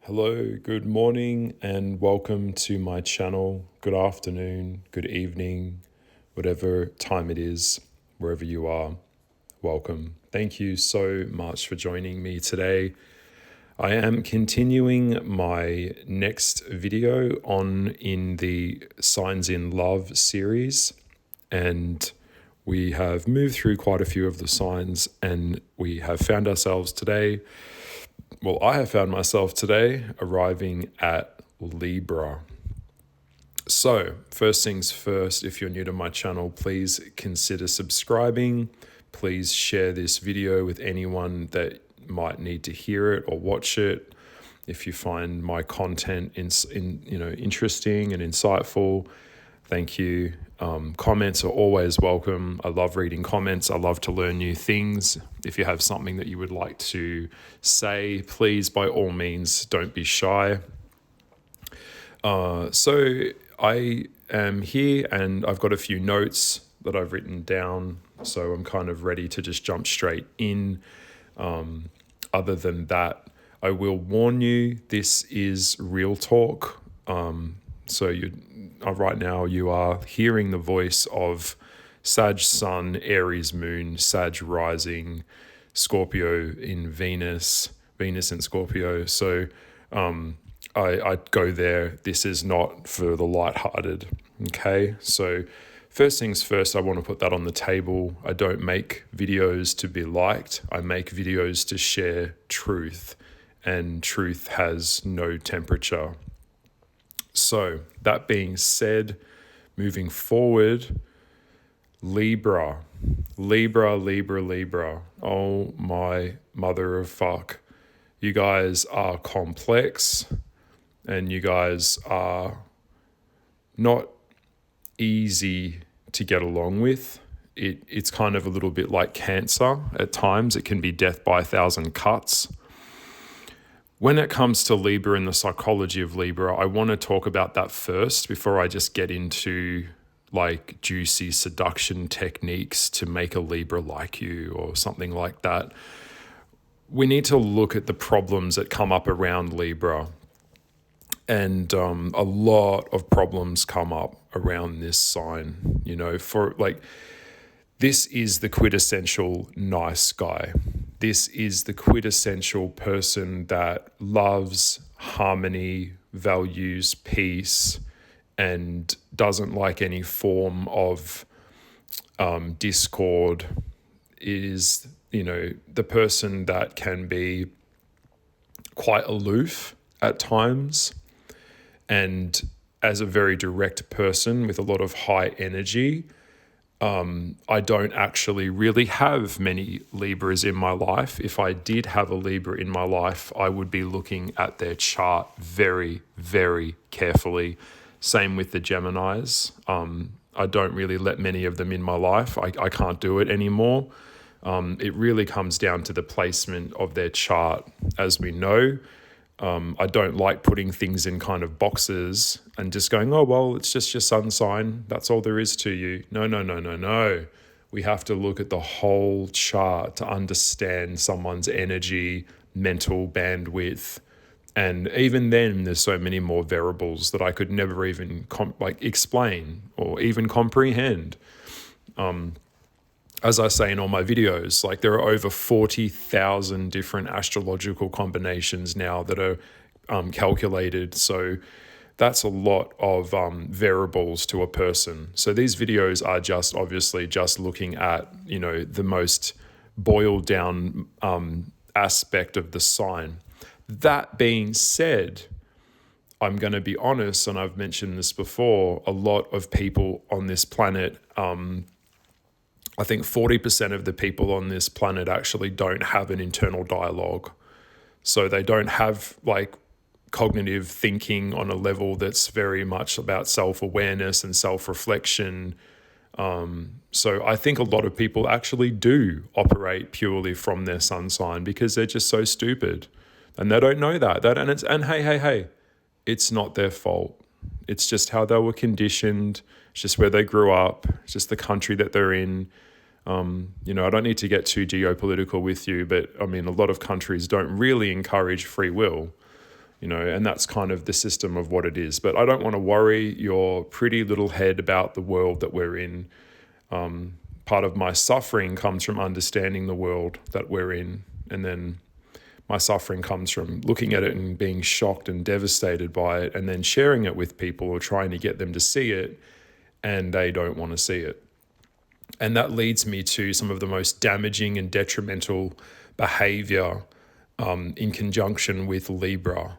Hello, good morning, and welcome to my channel. Good afternoon, good evening, whatever time it is, wherever you are. Welcome. Thank you so much for joining me today. I am continuing my next video in the Signs in Love series, and we have moved through quite a few of the signs, and we have found ourselves today. Well, I have found myself today arriving at Libra. So, first things first, if you're new to my channel, please consider subscribing. Please share this video with anyone that might need to hear it or watch it. If you find my content interesting and insightful, thank you. Comments are always welcome. I love reading comments. I love to learn new things. If you have something that you would like to say, please, by all means, don't be shy. So I am here and I've got a few notes that I've written down. So I'm kind of ready to just jump straight in. Other than that, I will warn you, this is real talk. Right now you are hearing the voice of Sag Sun, Aries Moon, Sag Rising, Scorpio in Venus in Scorpio. So I go there. This is not for the lighthearted. Okay, so first things first, I want to put that on the table. I don't make videos to be liked. I make videos to share truth, and truth has no temperature. So that being said, moving forward, Libra. Oh my mother of fuck. You guys are complex and you guys are not easy to get along with. It's kind of a little bit like cancer at times. It can be death by 1,000 cuts. When it comes to Libra and the psychology of Libra, I want to talk about that first before I just get into like juicy seduction techniques to make a Libra like you or something like that. We need to look at the problems that come up around Libra. And a lot of problems come up around this sign, this is the quintessential nice guy. This is the quintessential person that loves harmony, values peace, and doesn't like any form of discord. Is, the person that can be quite aloof at times, and as a very direct person with a lot of high energy. I don't actually really have many Libras in my life. If I did have a Libra in my life, I would be looking at their chart very, very carefully. Same with the Geminis. I don't really let many of them in my life. I can't do it anymore. It really comes down to the placement of their chart. As we know, I don't like putting things in kind of boxes and just going, oh, well, it's just your sun sign. That's all there is to you. No. We have to look at the whole chart to understand someone's energy, mental bandwidth. And even then, there's so many more variables that I could never even explain or even comprehend. As I say in all my videos, like there are over 40,000 different astrological combinations now that are calculated. So that's a lot of variables to a person. So these videos are just obviously just looking at, the most boiled down aspect of the sign. That being said, I'm going to be honest, and I've mentioned this before, a lot of people on this planet, I think 40% of the people on this planet actually don't have an internal dialogue. So they don't have cognitive thinking on a level that's very much about self-awareness and self-reflection. So I think a lot of people actually do operate purely from their sun sign because they're just so stupid and they don't know that. And hey, it's not their fault. It's just how they were conditioned. It's just where they grew up. It's just the country that they're in. I don't need to get too geopolitical with you, but I mean, a lot of countries don't really encourage free will. and that's kind of the system of what it is. But I don't want to worry your pretty little head about the world that we're in. Part of my suffering comes from understanding the world that we're in. And then my suffering comes from looking at it and being shocked and devastated by it, and then sharing it with people or trying to get them to see it, and they don't want to see it. And that leads me to some of the most damaging and detrimental behavior in conjunction with Libra.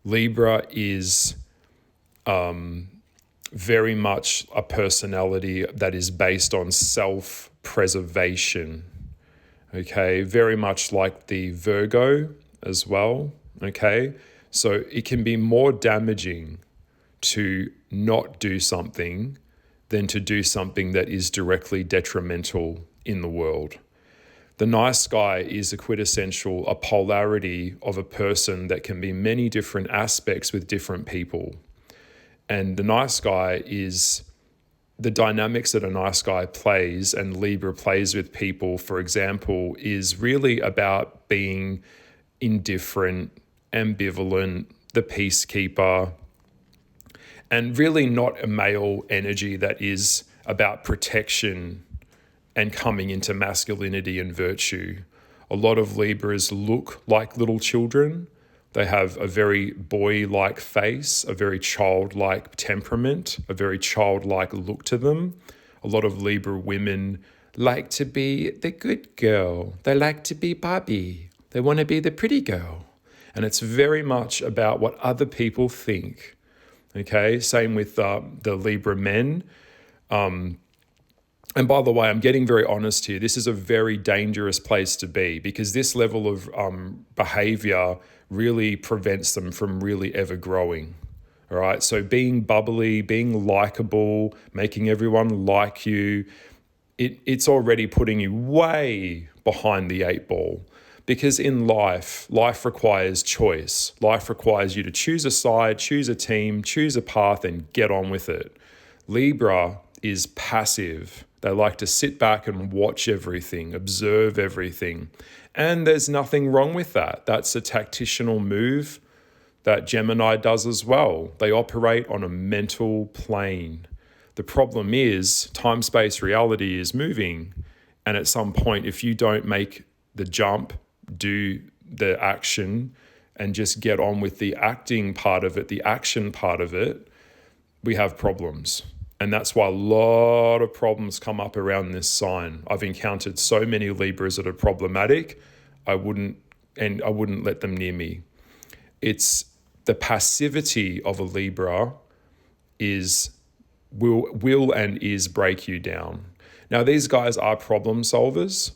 Libra is very much a personality that is based on self-preservation. Okay, very much like the Virgo as well. Okay, so it can be more damaging to not do something than to do something that is directly detrimental in the world. The nice guy is a polarity of a person that can be many different aspects with different people. And the nice guy is the dynamics that a nice guy plays and Libra plays with people, for example, is really about being indifferent, ambivalent, the peacekeeper, and really not a male energy that is about protection and coming into masculinity and virtue. A lot of Libras look like little children. They have a very boy-like face, a very childlike temperament, a very childlike look to them. A lot of Libra women like to be the good girl. They like to be Barbie. They want to be the pretty girl. And it's very much about what other people think. Okay, same with the Libra men. And by the way, I'm getting very honest here. This is a very dangerous place to be because this level of behavior really prevents them from really ever growing. All right, so being bubbly, being likable, making everyone like you, it's already putting you way behind the 8 ball. Because in life requires choice. Life requires you to choose a side, choose a team, choose a path, and get on with it. Libra is passive. They like to sit back and watch everything, observe everything. And there's nothing wrong with that. That's a tactical move that Gemini does as well. They operate on a mental plane. The problem is time-space reality is moving. And at some point, if you don't make the jump, do the action, and just get on with the acting part of it, the action part of it, we have problems. And that's why a lot of problems come up around this sign. I've encountered so many Libras that are problematic. I wouldn't let them near me. It's the passivity of a Libra will and is break you down. Now, these guys are problem solvers.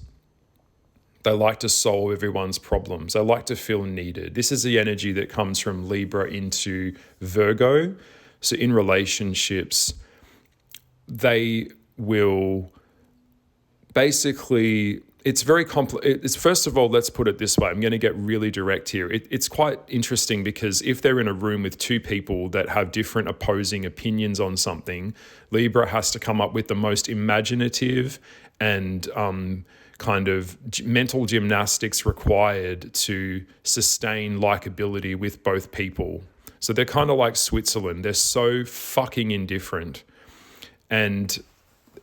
They like to solve everyone's problems. They like to feel needed. This is the energy that comes from Libra into Virgo. So in relationships, they will basically, it's very complex. First of all, let's put it this way. I'm going to get really direct here. It's quite interesting because if they're in a room with two people that have different opposing opinions on something, Libra has to come up with the most imaginative and kind of mental gymnastics required to sustain likability with both people. So they're kind of like Switzerland. They're so fucking indifferent. And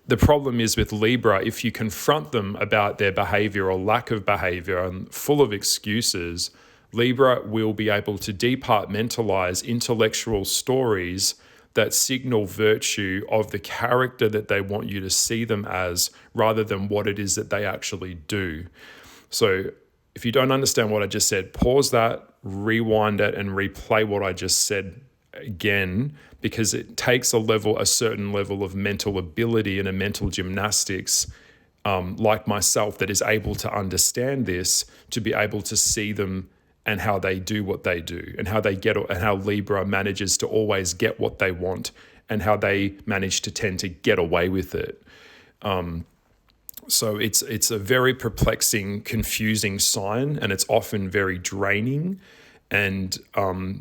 the problem is with Libra, if you confront them about their behavior or lack of behavior and full of excuses, Libra will be able to departmentalize intellectual stories that signal virtue of the character that they want you to see them as rather than what it is that they actually do. So if you don't understand what I just said, pause that, rewind it, and replay what I just said again, because it takes a certain level of mental ability and a mental gymnastics like myself that is able to understand this, to be able to see them and how they do what they do, and how Libra manages to always get what they want, and how they manage to tend to get away with it. So it's a very perplexing, confusing sign, and it's often very draining. And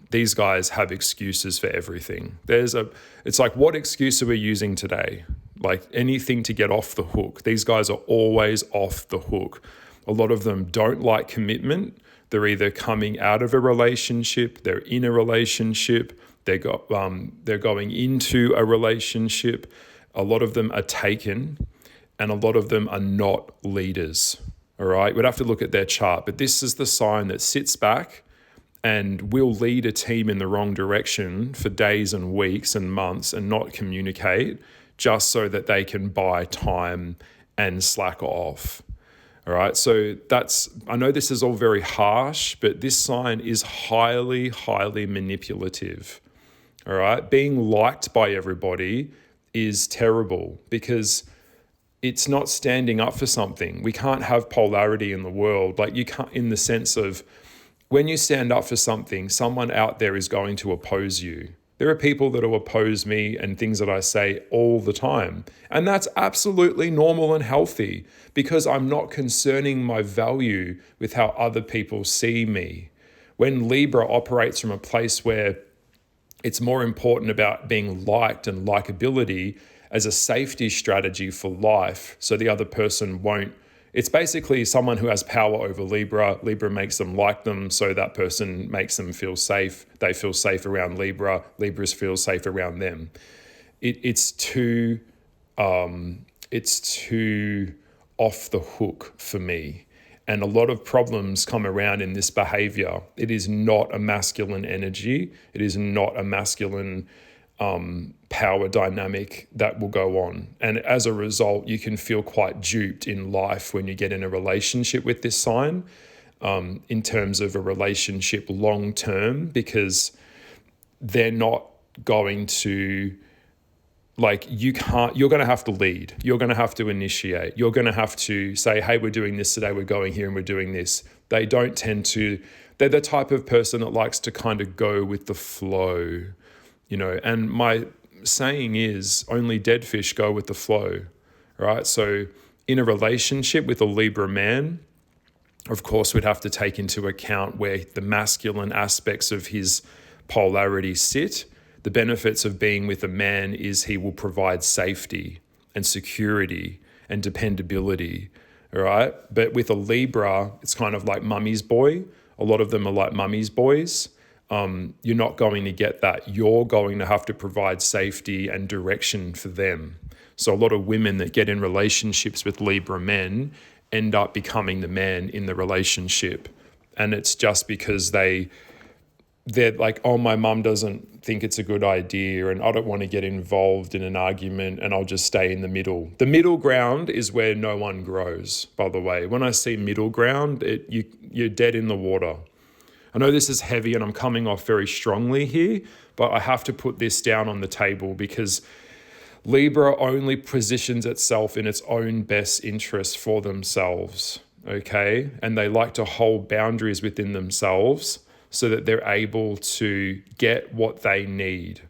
these guys have excuses for everything. It's like, what excuse are we using today? Like anything to get off the hook. These guys are always off the hook. A lot of them don't like commitment. They're either coming out of a relationship, they're in a relationship, they're going into a relationship. A lot of them are taken, and a lot of them are not leaders. All right, we'd have to look at their chart, but this is the sign that sits back and will lead a team in the wrong direction for days and weeks and months and not communicate, just so that they can buy time and slack off. All right, so I know this is all very harsh, but this sign is highly, highly manipulative. All right, being liked by everybody is terrible because it's not standing up for something. We can't have polarity in the world. Like, you can't, in the sense of, when you stand up for something, someone out there is going to oppose you. There are people that will oppose me and things that I say all the time. And that's absolutely normal and healthy, because I'm not concerning my value with how other people see me. When Libra operates from a place where it's more important about being liked and likability as a safety strategy for life, so the other person won't. It's basically someone who has power over Libra. Libra makes them like them, so that person makes them feel safe. They feel safe around Libra. Libras feel safe around them. It's too off the hook for me. And a lot of problems come around in this behavior. It is not a masculine energy. It is not a masculine power dynamic that will go on. And as a result, you can feel quite duped in life when you get in a relationship with this sign, in terms of a relationship long term, because they're not going to, like, you're going to have to lead. You're going to have to initiate. You're going to have to say, hey, we're doing this today. We're going here and we're doing this. They're the type of person that likes to kind of go with the flow, and my saying is, only dead fish go with the flow, right? So in a relationship with a Libra man, of course, we'd have to take into account where the masculine aspects of his polarity sit. The benefits of being with a man is he will provide safety and security and dependability, all right? But with a Libra, it's kind of like mummy's boy. A lot of them are like mummy's boys. You're not going to get that. You're going to have to provide safety and direction for them. So a lot of women that get in relationships with Libra men end up becoming the man in the relationship. And it's just because they're like, oh, my mum doesn't think it's a good idea and I don't want to get involved in an argument and I'll just stay in the middle. The middle ground is where no one grows, by the way. When I see middle ground, you're dead in the water. I know this is heavy and I'm coming off very strongly here, but I have to put this down on the table because Libra only positions itself in its own best interest for themselves, okay? And they like to hold boundaries within themselves so that they're able to get what they need,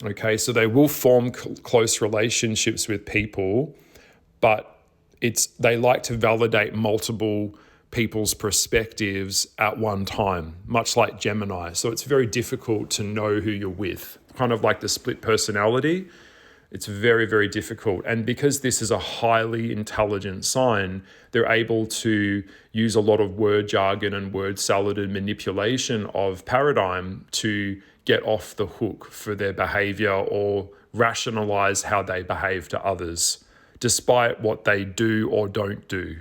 okay? So they will form close relationships with people, but they like to validate multiple people's perspectives at one time, much like Gemini. So it's very difficult to know who you're with, kind of like the split personality. It's very, very difficult. And because this is a highly intelligent sign, they're able to use a lot of word jargon and word salad and manipulation of paradigm to get off the hook for their behavior or rationalize how they behave to others, despite what they do or don't do.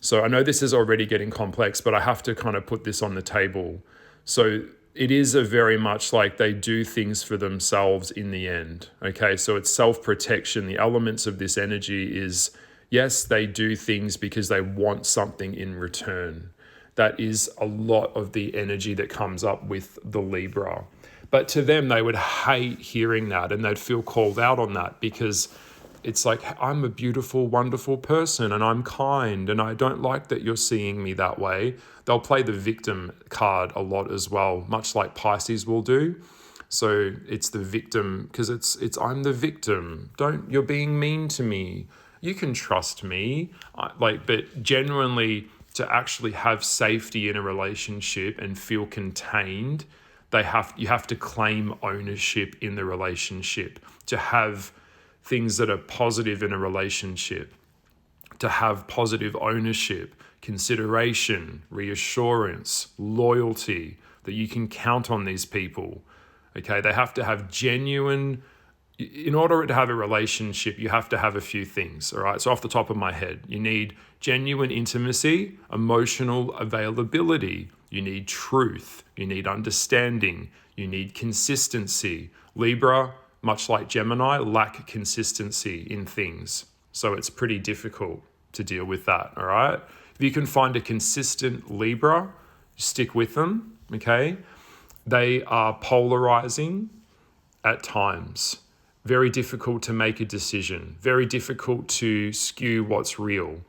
So I know this is already getting complex, but I have to kind of put this on the table. So it is a very much like they do things for themselves in the end. Okay, so it's self-protection. The elements of this energy is, yes, they do things because they want something in return. That is a lot of the energy that comes up with the Libra. But to them, they would hate hearing that and they'd feel called out on that because it's like, I'm a beautiful, wonderful person and I'm kind and I don't like that you're seeing me that way. They'll play the victim card a lot as well, much like Pisces will do. So it's the victim because it's I'm the victim. You're being mean to me. You can trust me. But genuinely to actually have safety in a relationship and feel contained, you have to claim ownership in the relationship to have things that are positive in a relationship, to have positive ownership, consideration, reassurance, loyalty, that you can count on these people. Okay, they have to have genuine, in order to have a relationship, you have to have a few things, all right? So off the top of my head, you need genuine intimacy, emotional availability, you need truth, you need understanding, you need consistency. Libra, much like Gemini, lack consistency in things. So it's pretty difficult to deal with that, all right? If you can find a consistent Libra, stick with them, okay? They are polarizing at times. Very difficult to make a decision. Very difficult to skew what's real.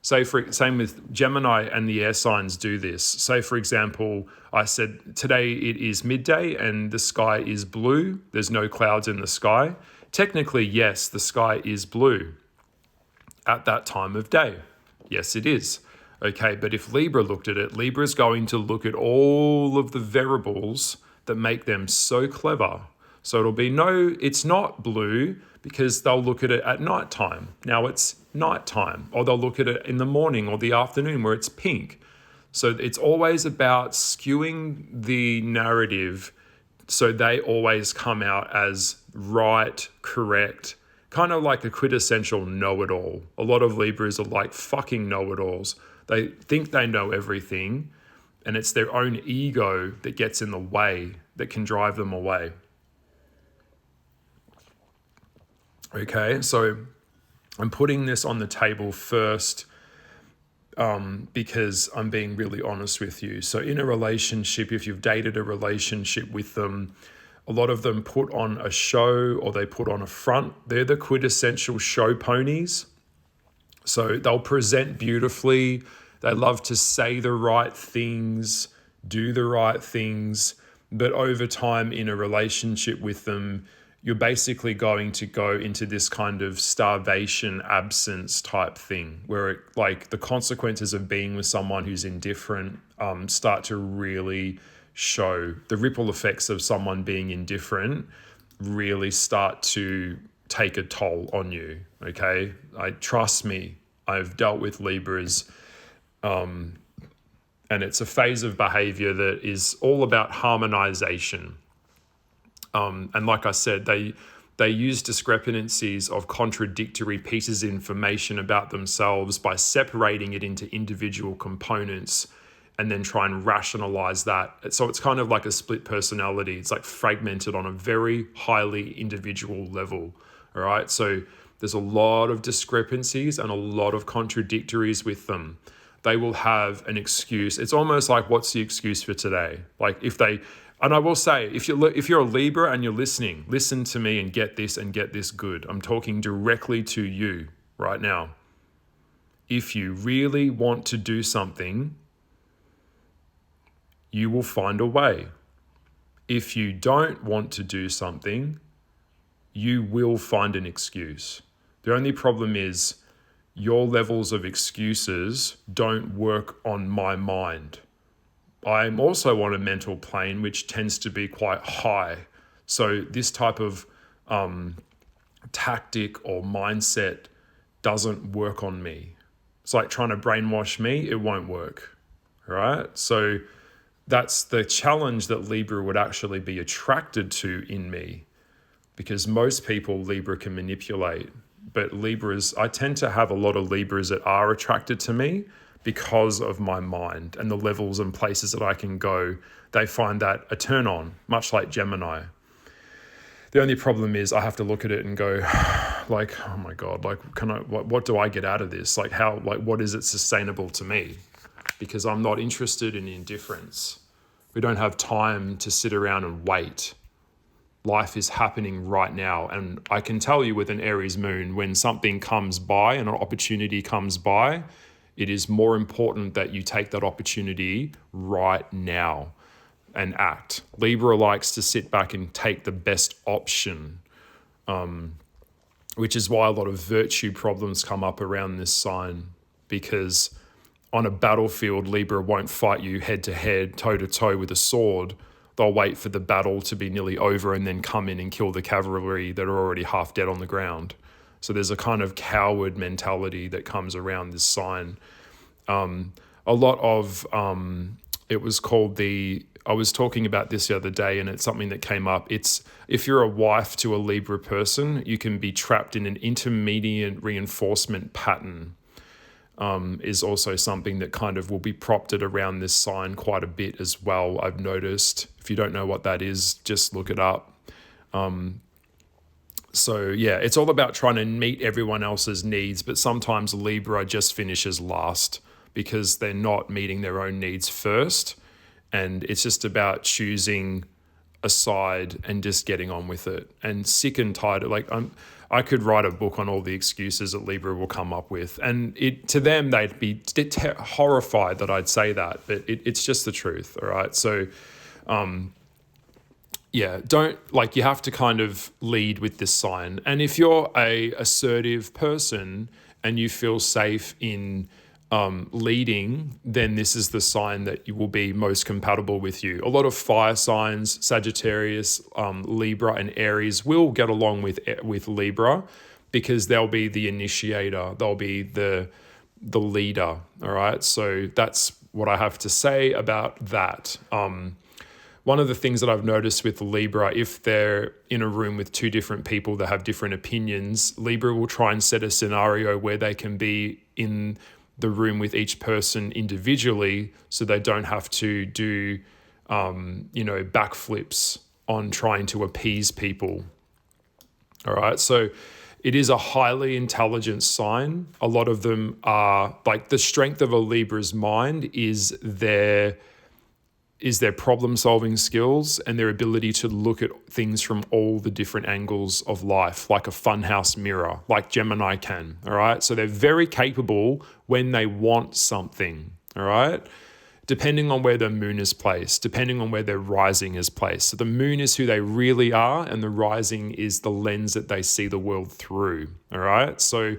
Same with Gemini, and the air signs do this. Say, for example, I said today it is midday and the sky is blue. There's no clouds in the sky. Technically, yes, the sky is blue at that time of day. Yes, it is. Okay, but if Libra looked at it, Libra is going to look at all of the variables that make them so clever. So it'll be no, it's not blue, because they'll look at it at nighttime. Now it's nighttime, or they'll look at it in the morning or the afternoon where it's pink. So it's always about skewing the narrative so they always come out as right, correct, kind of like a quintessential know-it-all. A lot of Libras are like fucking know-it-alls. They think they know everything, and it's their own ego that gets in the way, that can drive them away. Okay, so I'm putting this on the table first because I'm being really honest with you. So in a relationship, if you've dated a relationship with them, a lot of them put on a show or they put on a front. They're the quintessential show ponies. So they'll present beautifully. They love to say the right things, do the right things. But over time in a relationship with them, you're basically going to go into this kind of starvation absence type thing where like the consequences of being with someone who's indifferent start to really show. The ripple effects of someone being indifferent really start to take a toll on you, okay? Trust me, I've dealt with Libras, and it's a phase of behavior that is all about harmonization. And like I said, they use discrepancies of contradictory pieces of information about themselves by separating it into individual components and then try and rationalize that. So it's kind of like a split personality. It's like fragmented on a very highly individual level, all right? So there's a lot of discrepancies and a lot of contradictories with them. They will have an excuse. It's almost like, what's the excuse for today? Like if they... And I will say, if you're a Libra and you're listening, listen to me and get this good. I'm talking directly to you right now. If you really want to do something, you will find a way. If you don't want to do something, you will find an excuse. The only problem is your levels of excuses don't work on my mind. I'm also on a mental plane which tends to be quite high. So this type of tactic or mindset doesn't work on me. It's like trying to brainwash me, it won't work, right? So that's the challenge that Libra would actually be attracted to in me, because most people Libra can manipulate. But Libras, I tend to have a lot of Libras that are attracted to me because of my mind and the levels and places that I can go. They find that a turn on, much like Gemini. The only problem is I have to look at it and go, like, oh my God, like, what do I get out of this? Like what is it sustainable to me? Because I'm not interested in indifference. We don't have time to sit around and wait. Life is happening right now. And I can tell you with an Aries moon, when something comes by and an opportunity comes by, it is more important that you take that opportunity right now and act. Libra likes to sit back and take the best option, which is why a lot of virtue problems come up around this sign, because on a battlefield, Libra won't fight you head to head, toe to toe with a sword. They'll wait for the battle to be nearly over and then come in and kill the cavalry that are already half dead on the ground. So there's a kind of coward mentality that comes around this sign. A lot of, it was called I was talking about this the other day, and it's something that came up. It's if you're a wife to a Libra person, you can be trapped in an intermediate reinforcement pattern. Is also something that kind of will be propped around this sign quite a bit as well, I've noticed. If you don't know what that is, just look it up. So yeah, it's all about trying to meet everyone else's needs, but sometimes Libra just finishes last because they're not meeting their own needs first. And it's just about choosing a side and just getting on with it. And sick and tired, I could write a book on all the excuses that Libra will come up with. And to them, they'd be horrified that I'd say that, but it's just the truth, all right? So, yeah, you have to kind of lead with this sign. And if you're a assertive person and you feel safe in leading, then this is the sign that you will be most compatible with you. A lot of fire signs, Sagittarius, Libra, and Aries will get along with Libra because they'll be the initiator. They'll be the leader. All right. So that's what I have to say about that. One of the things that I've noticed with Libra, if they're in a room with two different people that have different opinions, Libra will try and set a scenario where they can be in the room with each person individually, so they don't have to do, backflips on trying to appease people. All right. So it is a highly intelligent sign. A lot of them are the strength of a Libra's mind is their problem-solving skills and their ability to look at things from all the different angles of life, like a funhouse mirror, like Gemini can, all right? So they're very capable when they want something, all right? Depending on where the moon is placed, depending on where their rising is placed. So the moon is who they really are, and the rising is the lens that they see the world through, all right? So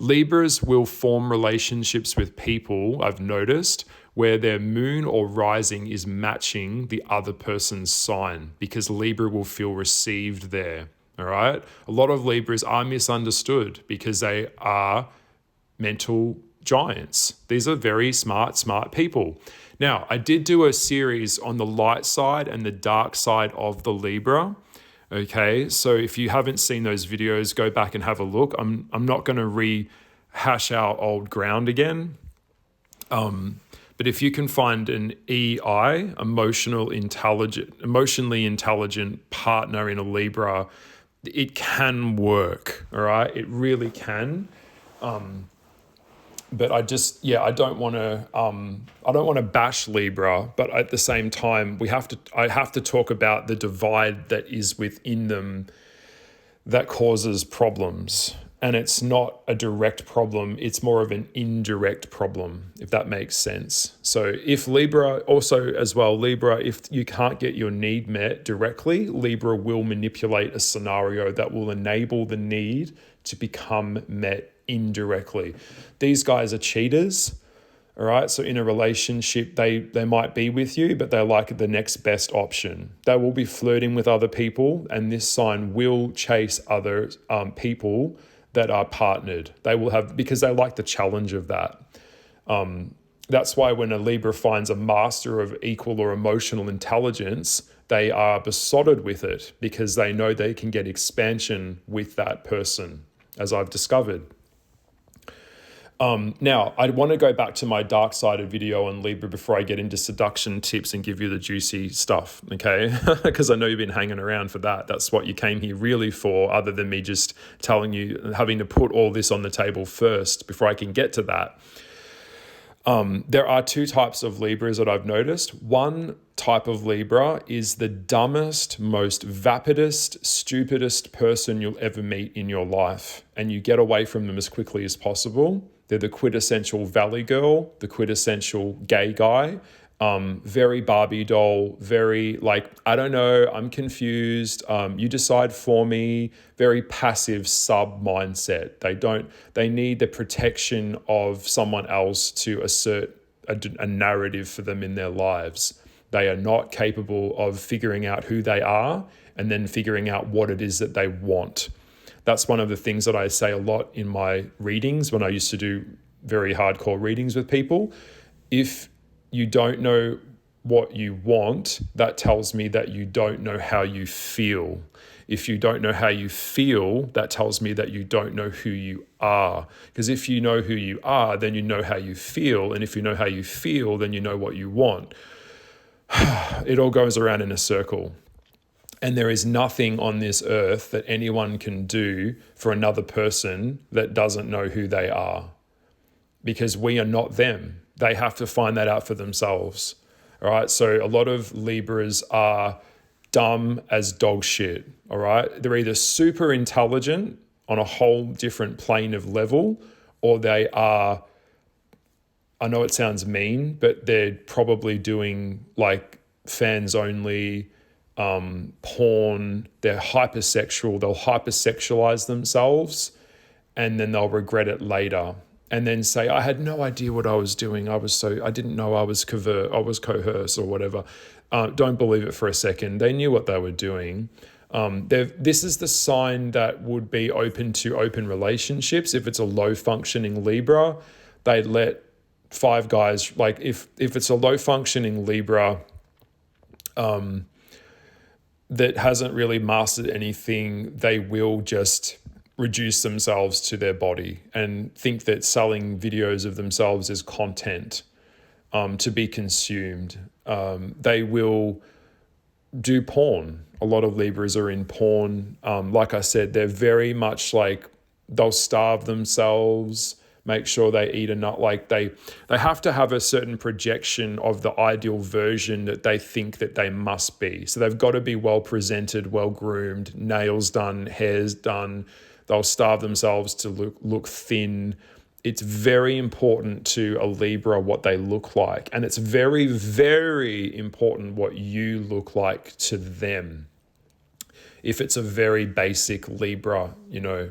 Libras will form relationships with people, I've noticed, where their moon or rising is matching the other person's sign, because Libra will feel received there, all right? A lot of Libras are misunderstood because they are mental giants. These are very smart people. Now, I did do a series on the light side and the dark side of the Libra. Okay, so if you haven't seen those videos, go back and have a look. I'm not going to rehash our old ground again. But if you can find an EI, emotionally intelligent partner in a Libra, it can work. All right, it really can. But I don't want to bash Libra, but at the same time, I have to talk about the divide that is within them that causes problems. And it's not a direct problem, it's more of an indirect problem, if that makes sense. So if Libra, if you can't get your need met directly, Libra will manipulate a scenario that will enable the need to become met indirectly. These guys are cheaters, all right? So in a relationship, they might be with you, but they're like the next best option. They will be flirting with other people, and this sign will chase other people that are partnered. They will have, because they like the challenge of that. That's why when a Libra finds a master of equal or emotional intelligence, they are besotted with it because they know they can get expansion with that person, as I've discovered. Now, I want to go back to my dark-sided video on Libra before I get into seduction tips and give you the juicy stuff, okay? Because I know you've been hanging around for that. That's what you came here really for, other than me just telling you, having to put all this on the table first before I can get to that. There are two types of Libras that I've noticed. One type of Libra is the dumbest, most vapidest, stupidest person you'll ever meet in your life, and you get away from them as quickly as possible. They're the quintessential valley girl, the quintessential gay guy, very Barbie doll, very I don't know, I'm confused, you decide for me, very passive sub mindset. They need the protection of someone else to assert a narrative for them in their lives. They are not capable of figuring out who they are and then figuring out what it is that they want. That's one of the things that I say a lot in my readings when I used to do very hardcore readings with people. If you don't know what you want, that tells me that you don't know how you feel. If you don't know how you feel, that tells me that you don't know who you are. Because if you know who you are, then you know how you feel. And if you know how you feel, then you know what you want. It all goes around in a circle. And there is nothing on this earth that anyone can do for another person that doesn't know who they are. Because we are not them. They have to find that out for themselves. All right. So a lot of Libras are dumb as dog shit. All right. They're either super intelligent on a whole different plane of level, or they are, I know it sounds mean, but they're probably doing like fans only, porn. They're hypersexual. They'll hypersexualize themselves and then they'll regret it later. And then say, I had no idea what I was doing. I didn't know I was coerced or whatever. Don't believe it for a second. They knew what they were doing. This is the sign that would be open to open relationships. If it's a low functioning Libra, they'd let five guys, like if it's a low functioning Libra, that hasn't really mastered anything, they will just reduce themselves to their body and think that selling videos of themselves is content to be consumed. They will do porn. A lot of Libras are in porn. Like I said, they're very much like they'll starve themselves, make sure they eat enough. Like they have to have a certain projection of the ideal version that they think that they must be. So they've got to be well presented, well groomed, nails done, hair's done. They'll starve themselves to look thin. It's very important to a Libra what they look like. And it's very, very important what you look like to them. If it's a very basic Libra, you know.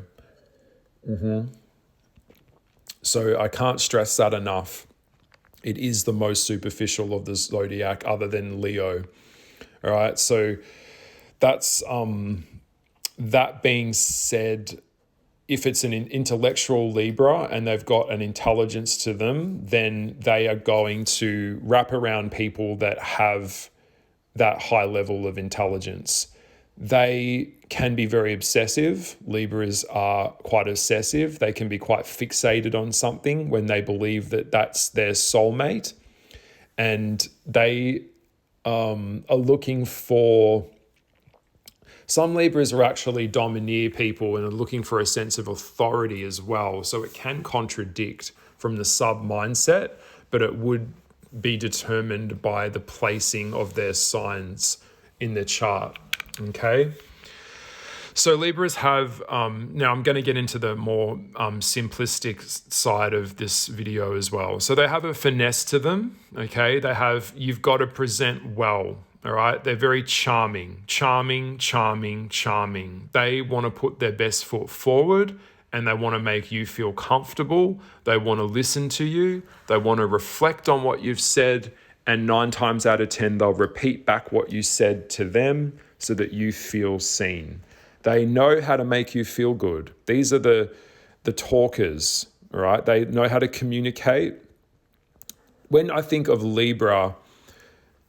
So I can't stress that enough. It is the most superficial of the zodiac other than Leo. All right. So that's, that being said, if it's an intellectual Libra and they've got an intelligence to them, then they are going to wrap around people that have that high level of intelligence. They can be very obsessive. Libras are quite obsessive. They can be quite fixated on something when they believe that that's their soulmate. And they are looking for... Some Libras are actually domineer people and are looking for a sense of authority as well. So it can contradict from the sub-mindset, but it would be determined by the placing of their signs in the chart, okay? So Libras have, now I'm going to get into the more simplistic side of this video as well. So they have a finesse to them, okay? You've got to present well. All right. They're very charming. They want to put their best foot forward and they want to make you feel comfortable. They want to listen to you. They want to reflect on what you've said. And 9 times out of 10, they'll repeat back what you said to them so that you feel seen. They know how to make you feel good. These are the talkers. All right. They know how to communicate. When I think of Libra,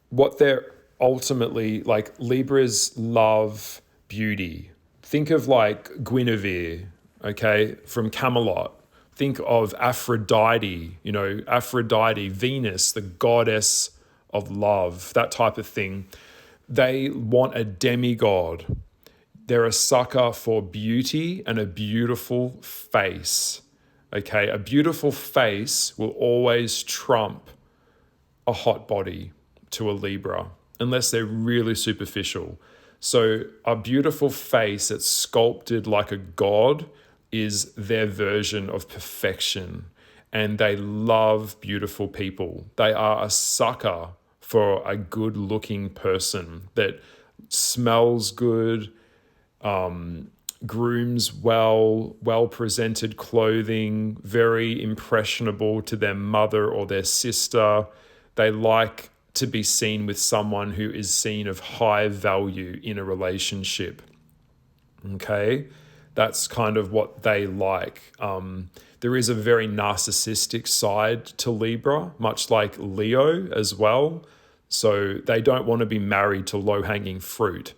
what they're ultimately, like, Libras love beauty. Think of like Guinevere, okay, from Camelot. Think of Aphrodite, Aphrodite, Venus, the goddess of love, that type of thing. They want a demigod. They're a sucker for beauty and a beautiful face, okay? A beautiful face will always trump a hot body to a Libra, unless they're really superficial. So a beautiful face that's sculpted like a god is their version of perfection. And they love beautiful people. They are a sucker for a good looking person that smells good, grooms well presented clothing, very impressionable to their mother or their sister. They like to be seen with someone who is seen of high value in a relationship. Okay? That's kind of what they like. There is a very narcissistic side to Libra, much like Leo as well. So they don't want to be married to low-hanging fruit.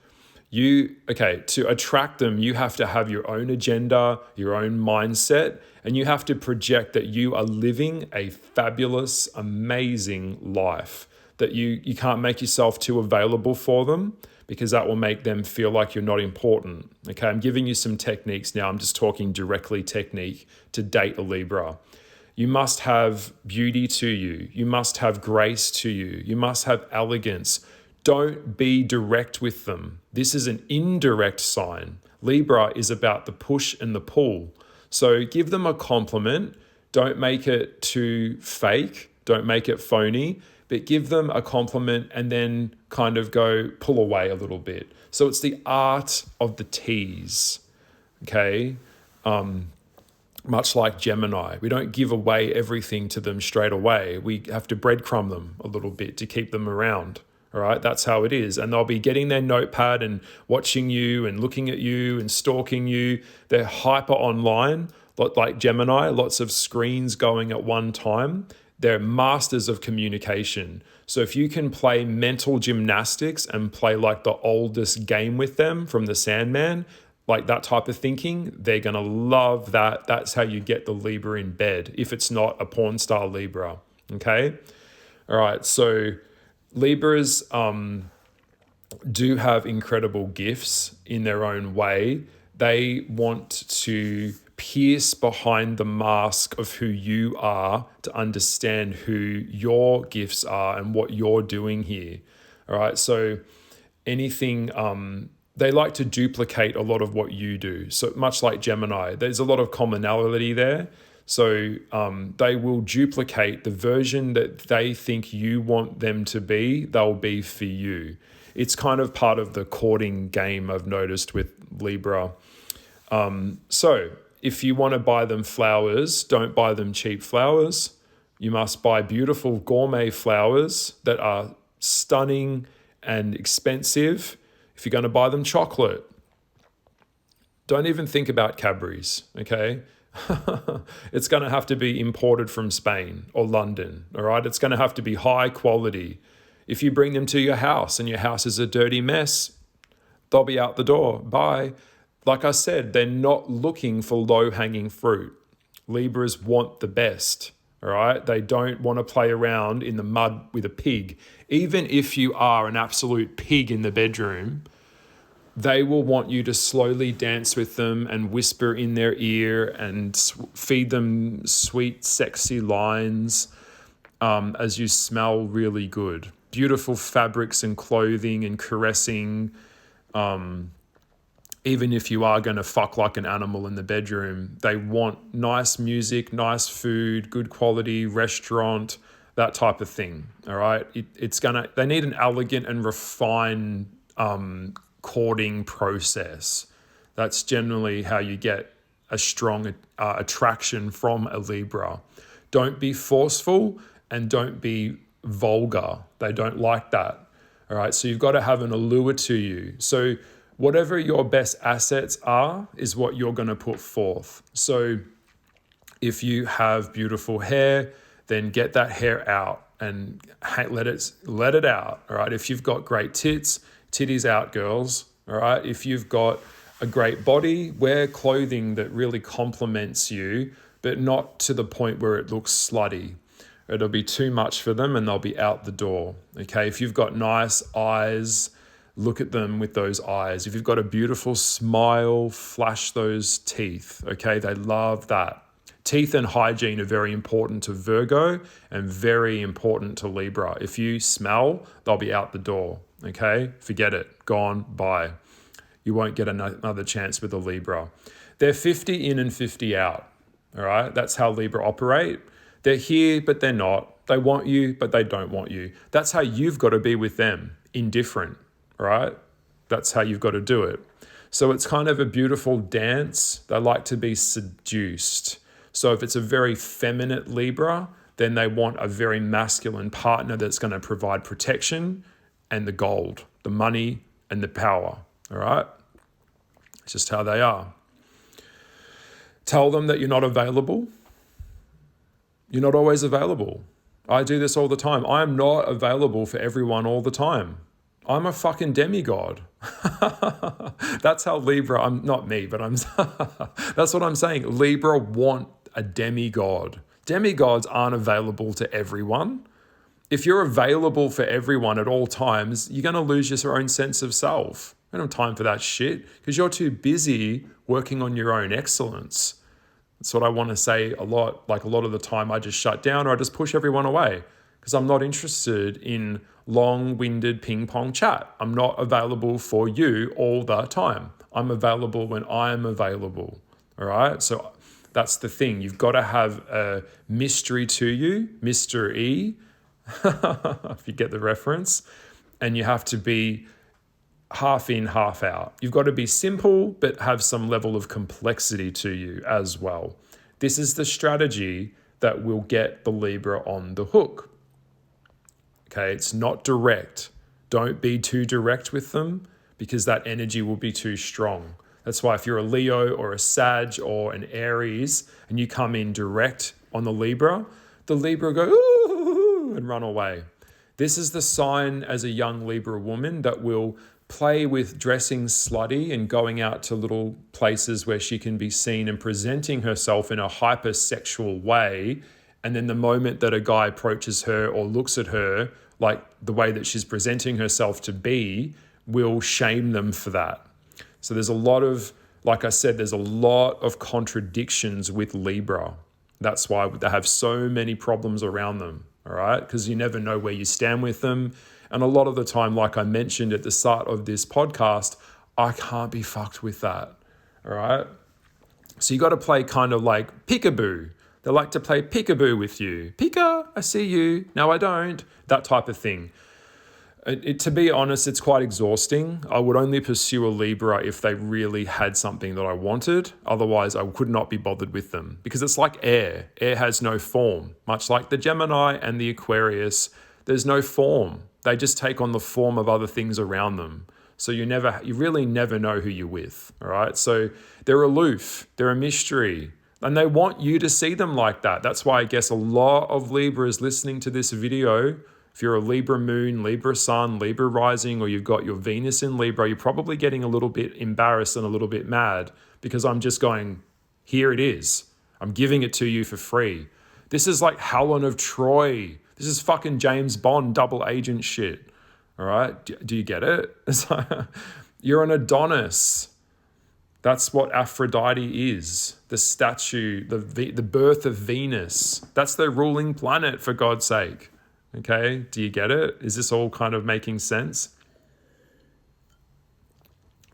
To attract them, you have to have your own agenda, your own mindset, and you have to project that you are living a fabulous, amazing life, that you can't make yourself too available for them, because that will make them feel like you're not important. Okay, I'm giving you some techniques now. I'm just talking directly technique to date a Libra. You must have beauty to you. You must have grace to you. You must have elegance. Don't be direct with them. This is an indirect sign. Libra is about the push and the pull. So give them a compliment. Don't make it too fake. Don't make it phony. But give them a compliment and then kind of go pull away a little bit. So it's the art of the tease, okay? Much like Gemini. We don't give away everything to them straight away. We have to breadcrumb them a little bit to keep them around, all right? That's how it is. And they'll be getting their notepad and watching you and looking at you and stalking you. They're hyper online, like Gemini, lots of screens going at one time. They're masters of communication. So if you can play mental gymnastics and play like the oldest game with them from the Sandman, like that type of thinking, they're going to love that. That's how you get the Libra in bed, if it's not a porn star Libra, okay? All right, so Libras do have incredible gifts in their own way. They want to pierce behind the mask of who you are to understand who your gifts are and what you're doing here. All right. So anything, they like to duplicate a lot of what you do. So much like Gemini, there's a lot of commonality there. So they will duplicate the version that they think you want them to be, they'll be for you. It's kind of part of the courting game I've noticed with Libra. So if you want to buy them flowers, don't buy them cheap flowers. You must buy beautiful gourmet flowers that are stunning and expensive. If you're going to buy them chocolate, don't even think about Cadbury's, okay? It's going to have to be imported from Spain or London, all right? It's going to have to be high quality. If you bring them to your house and your house is a dirty mess, they'll be out the door. Bye. Like I said, they're not looking for low-hanging fruit. Libras want the best, all right? They don't want to play around in the mud with a pig. Even if you are an absolute pig in the bedroom, they will want you to slowly dance with them and whisper in their ear and feed them sweet, sexy lines as you smell really good. Beautiful fabrics and clothing and caressing. Even if you are going to fuck like an animal in the bedroom, they want nice music, nice food, good quality restaurant, that type of thing. All right. They need an elegant and refined courting process. That's generally how you get a strong attraction from a Libra. Don't be forceful and don't be vulgar. They don't like that. All right. So you've got to have an allure to you. So whatever your best assets are is what you're going to put forth. So if you have beautiful hair, then get that hair out and let it out. All right. If you've got great titties out, girls. All right. If you've got a great body, wear clothing that really complements you, but not to the point where it looks slutty. It'll be too much for them and they'll be out the door. Okay. If you've got nice eyes, look at them with those eyes. If you've got a beautiful smile, flash those teeth. Okay, they love that. Teeth and hygiene are very important to Virgo and very important to Libra. If you smell, they'll be out the door. Okay, forget it. Gone, bye. You won't get another chance with a Libra. They're 50 in and 50 out. All right, that's how Libra operate. They're here, but they're not. They want you, but they don't want you. That's how you've got to be with them, indifferent. Right? That's how you've got to do it. So it's kind of a beautiful dance. They like to be seduced. So if it's a very feminine Libra, then they want a very masculine partner that's going to provide protection and the gold, the money and the power. All right? It's just how they are. Tell them that you're not available. You're not always available. I do this all the time. I am not available for everyone all the time. I'm a fucking demigod. That's how Libra, I'm not me, but that's what I'm saying. Libra want a demigod. Demigods aren't available to everyone. If you're available for everyone at all times, you're going to lose your own sense of self. I don't have time for that shit because you're too busy working on your own excellence. That's what I want to say a lot. Like a lot of the time I just shut down or I just push everyone away because I'm not interested in long-winded ping pong chat. I'm not available for you all the time. I'm available when I'm available. All right. So that's the thing. You've got to have a mystery to you, Mr. E, if you get the reference, and you have to be half in, half out. You've got to be simple, but have some level of complexity to you as well. This is the strategy that will get the Libra on the hook. Okay, it's not direct. Don't be too direct with them because that energy will be too strong. That's why if you're a Leo or a Sag or an Aries and you come in direct on the Libra go, ooh, and run away. This is the sign as a young Libra woman that will play with dressing slutty and going out to little places where she can be seen and presenting herself in a hypersexual way. And then the moment that a guy approaches her or looks at her, like the way that she's presenting herself to be, will shame them for that. So there's a lot of, like I said, there's a lot of contradictions with Libra. That's why they have so many problems around them, all right? Because you never know where you stand with them. And a lot of the time, like I mentioned at the start of this podcast, I can't be fucked with that, all right? So you got to play kind of like peekaboo. They like to play peekaboo with you. Pika, I see you. No, I don't. That type of thing. To be honest, it's quite exhausting. I would only pursue a Libra if they really had something that I wanted. Otherwise, I could not be bothered with them because it's like air. Air has no form. Much like the Gemini and the Aquarius, there's no form. They just take on the form of other things around them. So you really never know who you're with, all right? So they're aloof. They're a mystery. And they want you to see them like that. That's why I guess a lot of Libras listening to this video, if you're a Libra moon, Libra sun, Libra rising, or you've got your Venus in Libra, you're probably getting a little bit embarrassed and a little bit mad because I'm just going, here it is. I'm giving it to you for free. This is like Helen of Troy. This is fucking James Bond double agent shit. All right? Do you get it? You're an Adonis. That's what Aphrodite is. The statue, the birth of Venus. That's their ruling planet, for God's sake. Okay, do you get it? Is this all kind of making sense?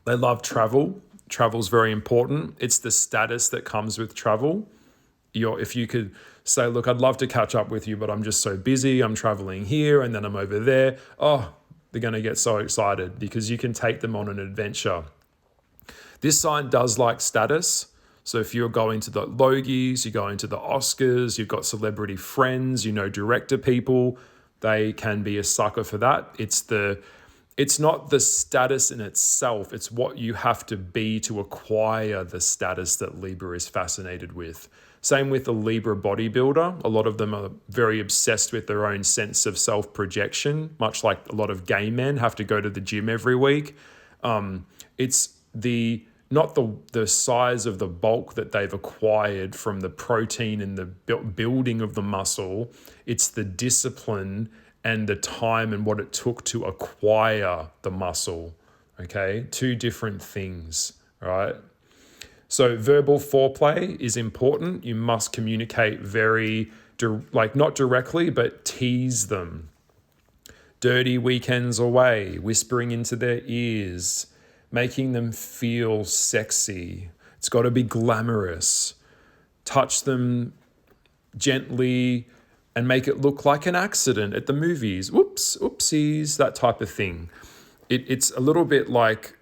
They love travel. Travel's very important. It's the status that comes with travel. If you could say, look, I'd love to catch up with you, but I'm just so busy. I'm traveling here and then I'm over there. Oh, they're going to get so excited because you can take them on an adventure. This sign does like status. So if you're going to the Logies, you're going to the Oscars, you've got celebrity friends, director people, they can be a sucker for that. It's not the status in itself, it's what you have to be to acquire the status that Libra is fascinated with. Same with the Libra bodybuilder. A lot of them are very obsessed with their own sense of self-projection, much like a lot of gay men have to go to the gym every week. It's not the size of the bulk that they've acquired from the protein and the building of the muscle. It's the discipline and the time and what it took to acquire the muscle. Okay, two different things, right? So verbal foreplay is important. You must communicate not directly, but tease them. Dirty weekends away, whispering into their ears, making them feel sexy. It's got to be glamorous. Touch them gently and make it look like an accident at the movies. Whoops, oopsies, that type of thing. It's a little bit like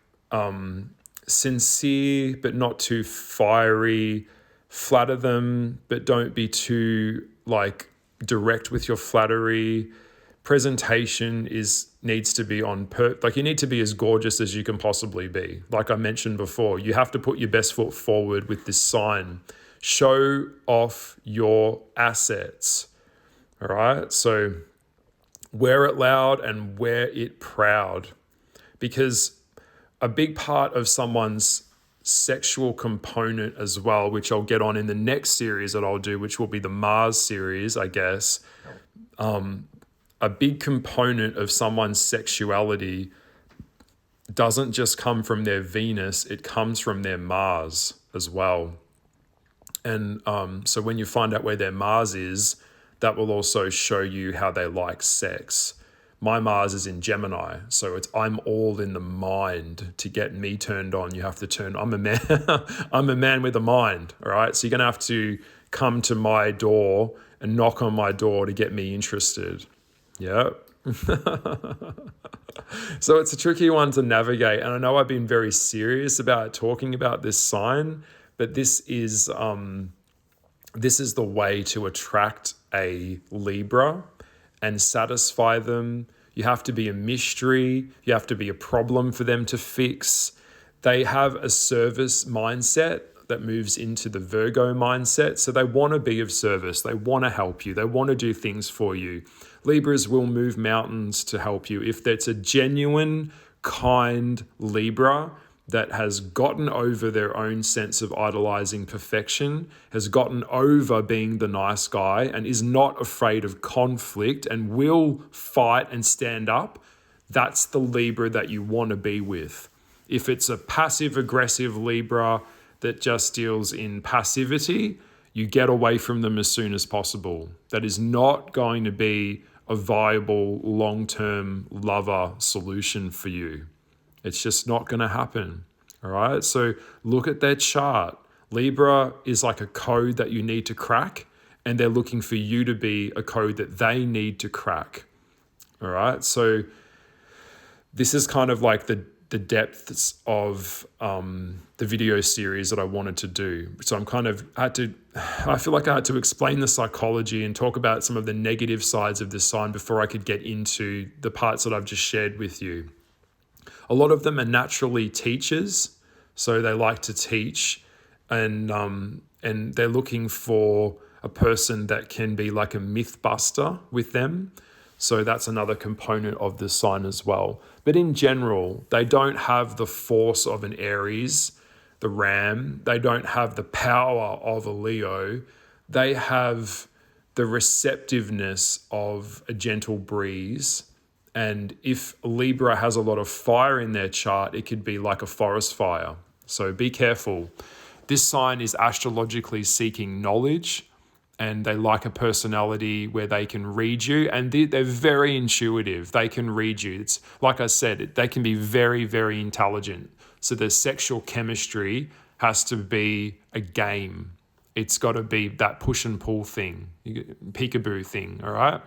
sincere, but not too fiery. Flatter them, but don't be too direct with your flattery. Presentation needs to be you need to be as gorgeous as you can possibly be. Like I mentioned before, you have to put your best foot forward with this sign. Show off your assets. All right. So wear it loud and wear it proud, because a big part of someone's sexual component as well, which I'll get on in the next series that I'll do, which will be the Mars series, I guess. A big component of someone's sexuality doesn't just come from their Venus, it comes from their Mars as well. And so when you find out where their Mars is, that will also show you how they like sex. My Mars is in Gemini, so I'm all in the mind. To get me turned on, you have to turn. I'm a man. I'm a man with a mind. All right, so you're gonna have to come to my door and knock on my door to get me interested. Yeah. So it's a tricky one to navigate, and I know I've been very serious about talking about this sign, but this is the way to attract a Libra and satisfy them. You have to be a mystery. You have to be a problem for them to fix. They have a service mindset that moves into the Virgo mindset. So they want to be of service. They want to help you. They want to do things for you. Libras will move mountains to help you. If it's a genuine, kind Libra that has gotten over their own sense of idolizing perfection, has gotten over being the nice guy, and is not afraid of conflict and will fight and stand up, that's the Libra that you want to be with. If it's a passive-aggressive Libra that just deals in passivity, you get away from them as soon as possible. That is not going to be a viable long-term lover solution for you. It's just not going to happen. All right. So look at their chart. Libra is like a code that you need to crack, and they're looking for you to be a code that they need to crack. All right. So this is kind of like the depths of the video series that I wanted to do. So I feel like I had to explain the psychology and talk about some of the negative sides of this sign before I could get into the parts that I've just shared with you. A lot of them are naturally teachers, so they like to teach, and they're looking for a person that can be like a myth buster with them. So that's another component of this sign as well. But in general, they don't have the force of an Aries, the Ram. They don't have the power of a Leo. They have the receptiveness of a gentle breeze. And if Libra has a lot of fire in their chart, it could be like a forest fire. So be careful. This sign is astrologically seeking knowledge, and they like a personality where they can read you, and they're very intuitive. They can read you. It's like I said, they can be very, very intelligent. So the sexual chemistry has to be a game. It's got to be that push and pull thing, peekaboo thing, all right?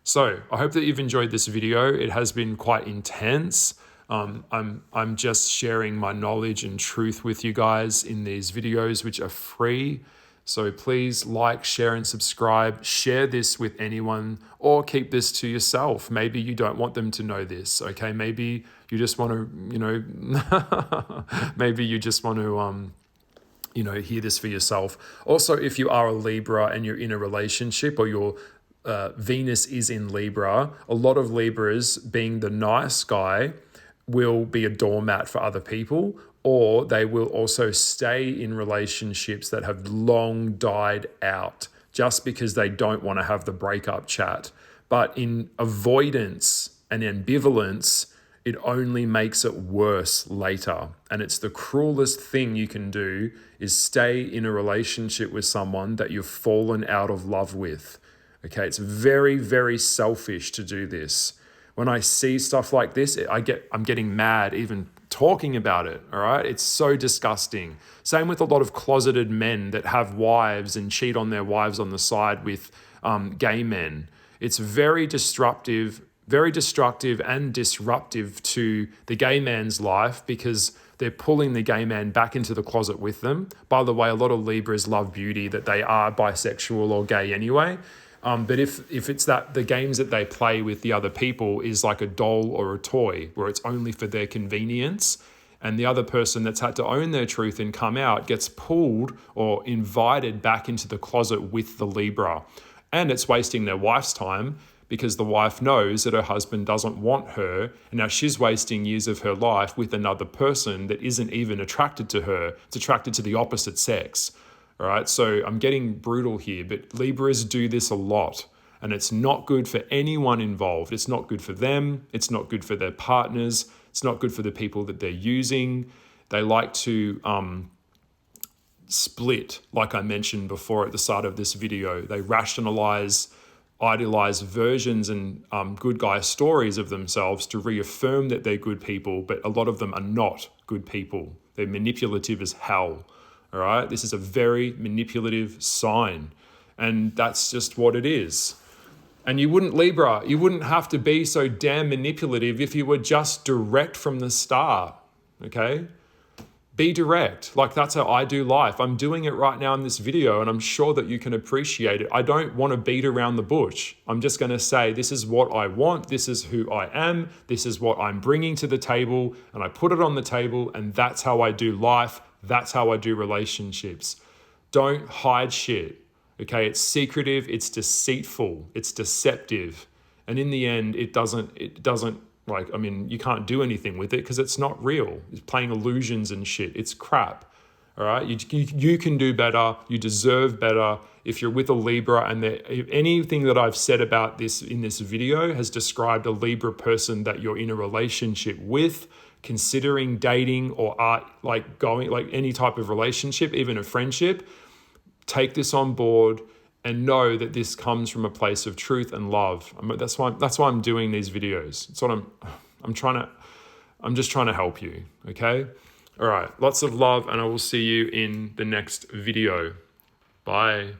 So I hope that you've enjoyed this video. It has been quite intense. I'm just sharing my knowledge and truth with you guys in these videos, which are free. So please like, share, and subscribe. Share this with anyone, or keep this to yourself. Maybe you don't want them to know this, okay? Maybe you just want to, maybe you just want to, hear this for yourself. Also, if you are a Libra and you're in a relationship, or your Venus is in Libra, a lot of Libras, being the nice guy, will be a doormat for other people, or they will also stay in relationships that have long died out just because they don't want to have the breakup chat. But in avoidance and ambivalence, it only makes it worse later. And it's the cruelest thing you can do, is stay in a relationship with someone that you've fallen out of love with. Okay, it's very, very selfish to do this. When I see stuff like this, I'm getting mad even talking about it, all right? It's so disgusting. Same with a lot of closeted men that have wives and cheat on their wives on the side with gay men. It's very destructive and disruptive to the gay man's life, because they're pulling the gay man back into the closet with them. By the way, a lot of Libras love beauty, that they are bisexual or gay anyway. But if it's that the games that they play with the other people is like a doll or a toy, where it's only for their convenience, And the other person that's had to own their truth and come out gets pulled or invited back into the closet with the Libra. And it's wasting their wife's time because the wife knows that her husband doesn't want her. And now she's wasting years of her life with another person that isn't even attracted to her. It's attracted to the opposite sex. All right. So I'm getting brutal here, but Libras do this a lot. And it's not good for anyone involved. It's not good for them. It's not good for their partners. It's not good for the people that they're using. They like to split, like I mentioned before at the start of this video. They rationalize, idealize versions and good guy stories of themselves to reaffirm that they're good people, but a lot of them are not good people. They're manipulative as hell. All right? This is a very manipulative sign. And that's just what it is. And you wouldn't have to be so damn manipulative if you were just direct from the start, okay? Be direct. Like, that's how I do life. I'm doing it right now in this video, and I'm sure that you can appreciate it. I don't want to beat around the bush. I'm just going to say, this is what I want. This is who I am. This is what I'm bringing to the table, and I put it on the table, and that's how I do life. That's how I do relationships. Don't hide shit. Okay, it's secretive, it's deceitful, it's deceptive. And in the end, it doesn't you can't do anything with it because it's not real. It's playing illusions and shit. It's crap. All right, you can do better. You deserve better. If you're with a Libra, and if anything that I've said about this in this video has described a Libra person that you're in a relationship with, considering dating or any type of relationship, even a friendship, take this on board and know that this comes from a place of truth and love. That's why I'm doing these videos. It's what I'm just trying to help you, okay? All right, lots of love, and I will see you in the next video. Bye.